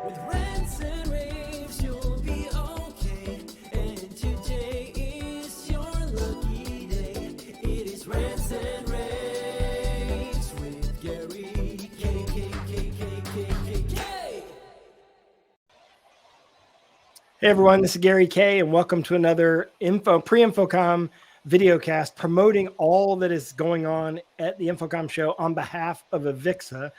With rants and raves, you'll be okay. And today is your lucky day. It is rants and raves with Gary K. Hey everyone, this is Gary K, and welcome to another pre-InfoComm videocast promoting all that is going on at the InfoComm show on behalf of AVIXA.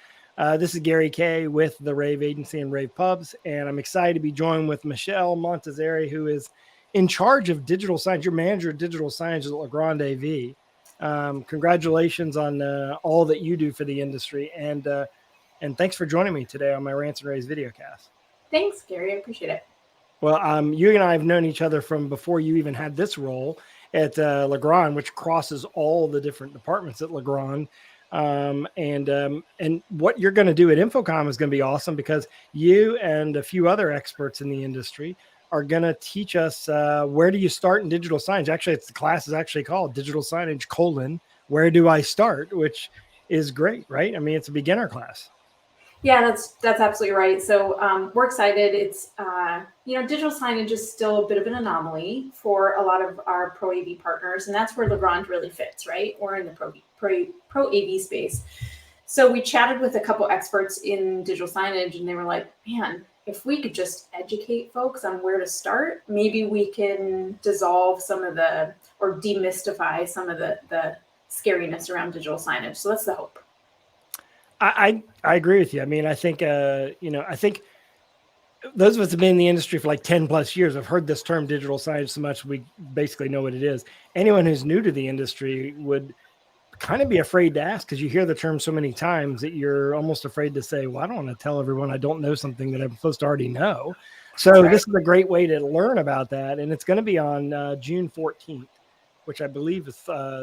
This is Gary K with the rAVe Agency and rAVe Pubs, and I'm excited to be joined with Michelle Montezeri, who is in charge of digital signage. Your manager of digital signage at Legrand AV. Congratulations on all that you do for the industry, and thanks for joining me today on my Rants and Raves videocast. Thanks, Gary. I appreciate it. Well, you and I have known each other from before you even had this role at Legrand, which crosses all the different departments at Legrand. And what you're going to do at InfoComm is going to be awesome, because you and a few other experts in the industry are going to teach us where do you start in digital signage. Actually, the class is actually called Digital Signage: Where Do I Start? Which is great, right? I mean, it's a beginner class. Yeah, that's absolutely right. So we're excited. It's digital signage is still a bit of an anomaly for a lot of our Pro AV partners, and that's where Legrand really fits, right? We're in the Pro AV space. So we chatted with a couple experts in digital signage, and they were like, "Man, if we could just educate folks on where to start, maybe we can dissolve some of or demystify some of the scariness around digital signage." So that's the hope. I agree with you. I mean, I think those of us have been in the industry for like 10 plus years have heard this term digital signage so much we basically know what it is. Anyone who's new to the industry would kind of be afraid to ask, because you hear the term so many times that you're almost afraid to say, well, I don't want to tell everyone I don't know something that I'm supposed to already know. So This is a great way to learn about that. And it's going to be on June 14th, which I believe is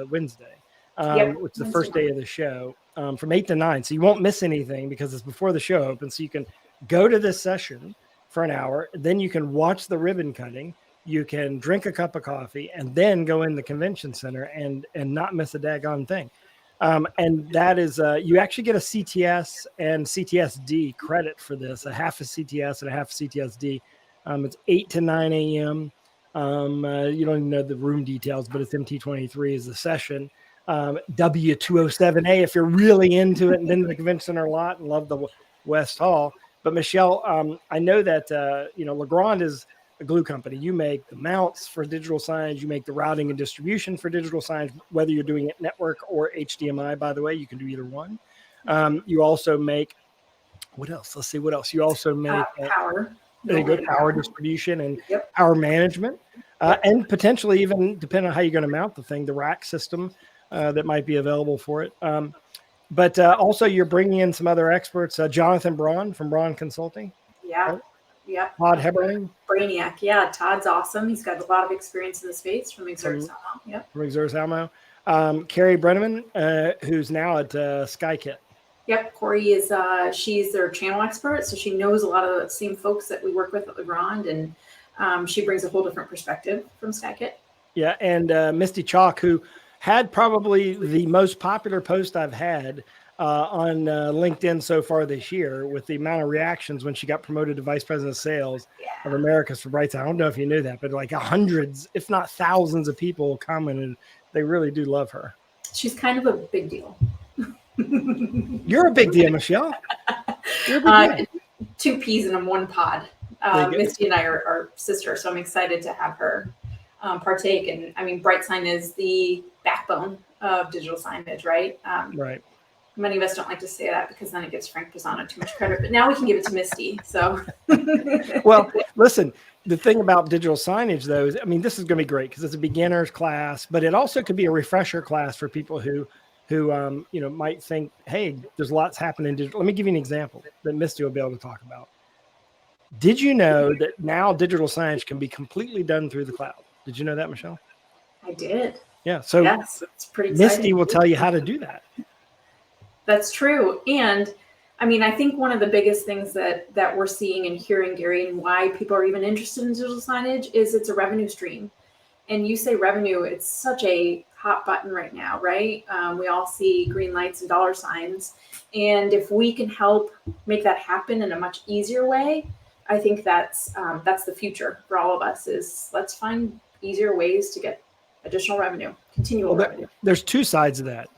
Wednesday. Which is the first day of the show, from 8 to 9. So you won't miss anything because it's before the show opens. So you can go to this session for an hour. Then you can watch the ribbon cutting. You can drink a cup of coffee and then go in the convention center and not miss a daggone thing. And that is, you actually get a CTS and CTSD credit for this, a half a CTS and a half a CTSD. It's 8 to 9 a.m. You don't even know the room details, but it's MT23 is the session. W207A if you're really into it, and then the convention center a lot and love the West Hall. But Michelle, I know that Legrand is a glue company. You make the mounts for digital signage, you make the routing and distribution for digital signage, whether you're doing it network or HDMI. By the way, you can do either one. You also make what else? Let's see what else. You also make power. There you go, power distribution and power management, and potentially even, depending on how you're going to mount the thing, the rack system. That might be available for it. But also you're bringing in some other experts, Jonathan Braun from Braun Consulting. Yeah. Right? Yeah. Todd Heberling. Brainiac. Yeah. Todd's awesome. He's got a lot of experience in the space from Exert Salmo. Yep. From Exert Salmo. Carrie Brenneman, who's now at SkyKit. Yep. Corey is, she's their channel expert. So she knows a lot of the same folks that we work with at Legrand, and she brings a whole different perspective from SkyKit. Yeah. And Misty Chalk, who had probably the most popular post I've had on LinkedIn so far this year, with the amount of reactions when she got promoted to Vice President of Sales of Americas for Brightside. I don't know if you knew that, but like hundreds, if not thousands of people commented. They really do love her. She's kind of a big deal. You're a big deal, Michelle. You're a big deal. Two peas in one pod. Misty and I are sisters, so I'm excited to have her partake. And I mean, Brightsign is the backbone of digital signage, right? Right. Many of us don't like to say that because then it gives Frank Pisano too much credit, but now we can give it to Misty. So, well, listen, the thing about digital signage though is, I mean, this is going to be great because it's a beginner's class, but it also could be a refresher class for people who might think, hey, there's lots happening in digital. Let me give you an example that Misty will be able to talk about. Did you know that now digital signage can be completely done through the cloud? Did you know that, Michelle? I did. Yeah. So yes, it's pretty exciting. Misty will tell you how to do that. That's true. And I mean, I think one of the biggest things that we're seeing and hearing, Gary, and why people are even interested in digital signage is it's a revenue stream. And you say revenue, it's such a hot button right now, right? We all see green lights and dollar signs. And if we can help make that happen in a much easier way, I think that's the future for all of us. Is let's find easier ways to get additional revenue, continual revenue. There's two sides of that.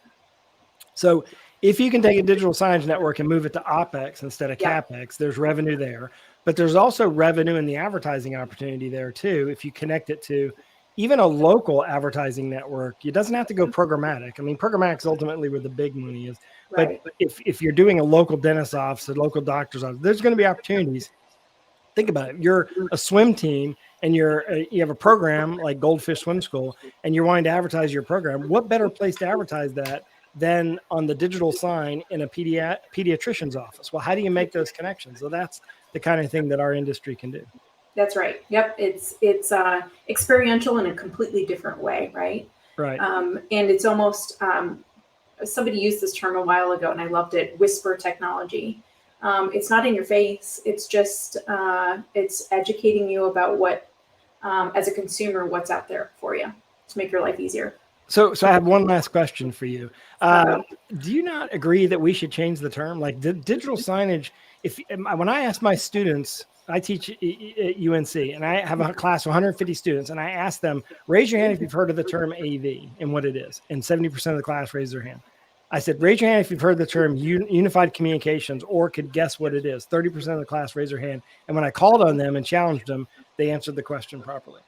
So if you can take a digital signage network and move it to OpEx instead of CapEx, there's revenue there. But there's also revenue in the advertising opportunity there too. If you connect it to even a local advertising network, it doesn't have to go programmatic. I mean, programmatic is ultimately where the big money is. Right. But if you're doing a local dentist's office, a local doctor's office, there's going to be opportunities. Think about it. You're a swim team and you have a program like Goldfish Swim School and you're wanting to advertise your program. What better place to advertise that than on the digital sign in a pediatrician's office? Well, how do you make those connections? So that's the kind of thing that our industry can do. That's right. Yep. It's experiential in a completely different way, right? Right. And it's almost, somebody used this term a while ago and I loved it, whisper technology. It's not in your face. It's just, it's educating you about what, as a consumer, what's out there for you to make your life easier. So I have one last question for you. Do you not agree that we should change the term? Like the digital signage, when I ask my students, I teach at UNC and I have a class of 150 students and I ask them, raise your hand if you've heard of the term AV and what it is. And 70% of the class raised their hand. I said, raise your hand if you've heard the term unified communications or could guess what it is. 30% of the class raised their hand. And when I called on them and challenged them, they answered the question properly.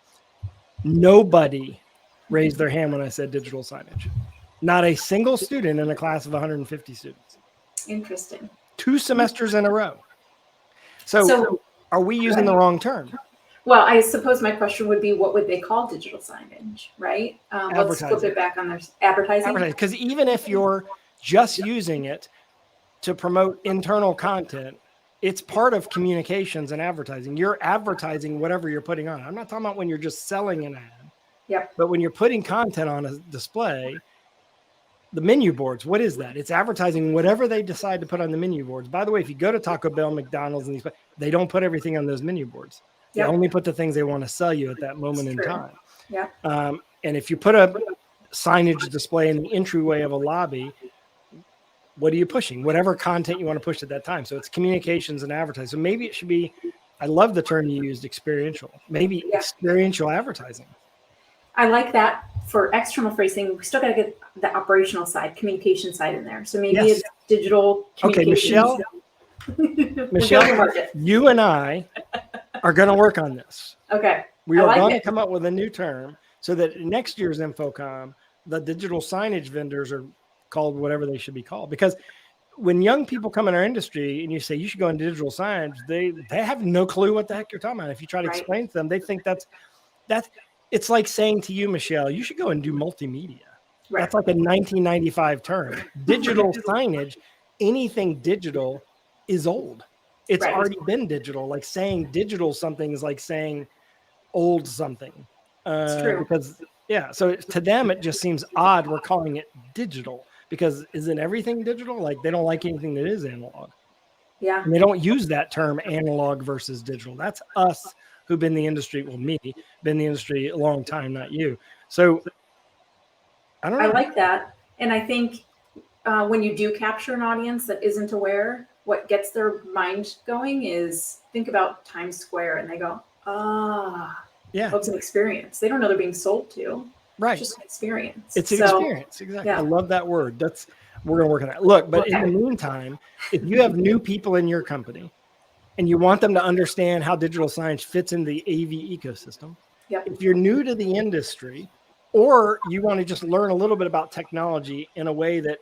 Nobody raised their hand when I said digital signage. Not a single student in a class of 150 students. Interesting. 2 semesters in a row. So are we using the wrong term? Well, I suppose my question would be, what would they call digital signage, right? Let's flip it back on their advertising. Because even if you're just using it to promote internal content, it's part of communications and advertising. You're advertising whatever you're putting on. I'm not talking about when you're just selling an ad. Yep. But when you're putting content on a display, the menu boards, what is that? It's advertising whatever they decide to put on the menu boards. By the way, if you go to Taco Bell, McDonald's, and they don't put everything on those menu boards. They only put the things they want to sell you at that moment in time. Yeah. And if you put a signage display in the entryway of a lobby, what are you pushing? Whatever content you want to push at that time. So it's communications and advertising. So maybe it should be, I love the term you used, experiential. Maybe experiential advertising. I like that. For external facing, we still got to get the operational side, communication side in there. So maybe it's digital communication. Okay, Michelle, you and I are going to work on this. Okay. We are going to come up with a new term so that next year's InfoComm, the digital signage vendors are called whatever they should be called. Because when young people come in our industry and you say you should go into digital signage, they have no clue what the heck you're talking about. If you try to explain to them, they think that's it's like saying to you, Michelle, you should go and do multimedia. Right. That's like a 1995 term. Digital signage, anything digital is old. It's already been digital. Like saying digital something is like saying old something. It's true. Because, so to them, it just seems odd we're calling it digital because isn't everything digital? Like they don't like anything that is analog. Yeah. And they don't use that term analog versus digital. That's us who've been in the industry, been in the industry a long time, not you. So I don't know. I like that. And I think when you do capture an audience that isn't aware, what gets their mind going is think about Times Square and they go, it's an experience. They don't know they're being sold to. Right. It's just an experience. It's an experience. Exactly. Yeah. I love that word. We're going to work on that. Look, but in the meantime, if you have new people in your company, and you want them to understand how digital signage fits in the AV ecosystem. Yep. If you're new to the industry, or you want to just learn a little bit about technology in a way that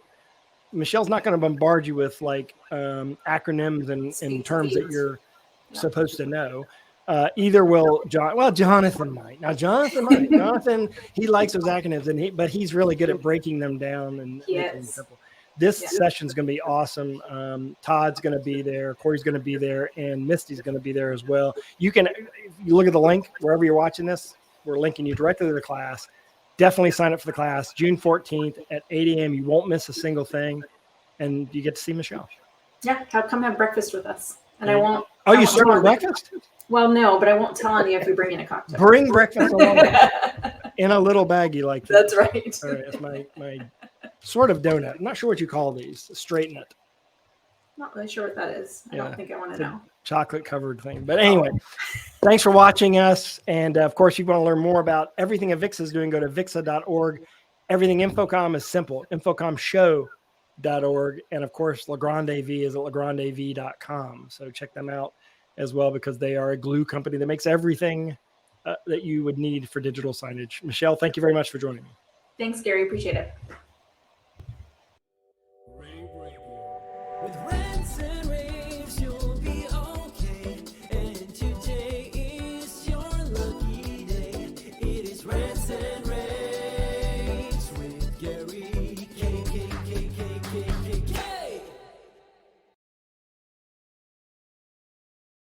Michelle's not going to bombard you with like acronyms and terms that you're supposed to know. Either will Jonathan might. Now Jonathan, he likes those acronyms, but he's really good at breaking them down and making them simple. This session is going to be awesome. Todd's going to be there. Corey's going to be there. And Misty's going to be there as well. You look at the link wherever you're watching this. We're linking you directly to the class. Definitely sign up for the class. June 14th at 8 a.m. You won't miss a single thing. And you get to see Michelle. Yeah. Come have breakfast with us. And I won't. Oh, you serve breakfast? Well, no, but I won't tell on you if you bring in a cocktail. Bring breakfast along. in a little baggie like That's this. right. All right, it's my sort of donut. I'm not sure what you call these. Straight nut. Not really sure what that is. I Yeah. don't think I want It's to a know. chocolate covered thing. But anyway, thanks for watching us. And of course, you want to learn more about everything AVIXA is doing, go to avixa.org. Everything InfoComm is simple, infocommshow.org. And of course, Legrand AV is at legrandav.com. So check them out as well, because they are a glue company that makes everything that you would need for digital signage. Michelle, thank you very much for joining me. Thanks, Gary. Appreciate it. rAVE Radio. With rants and raves, you'll be okay. And today is your lucky day. It is rants and raves.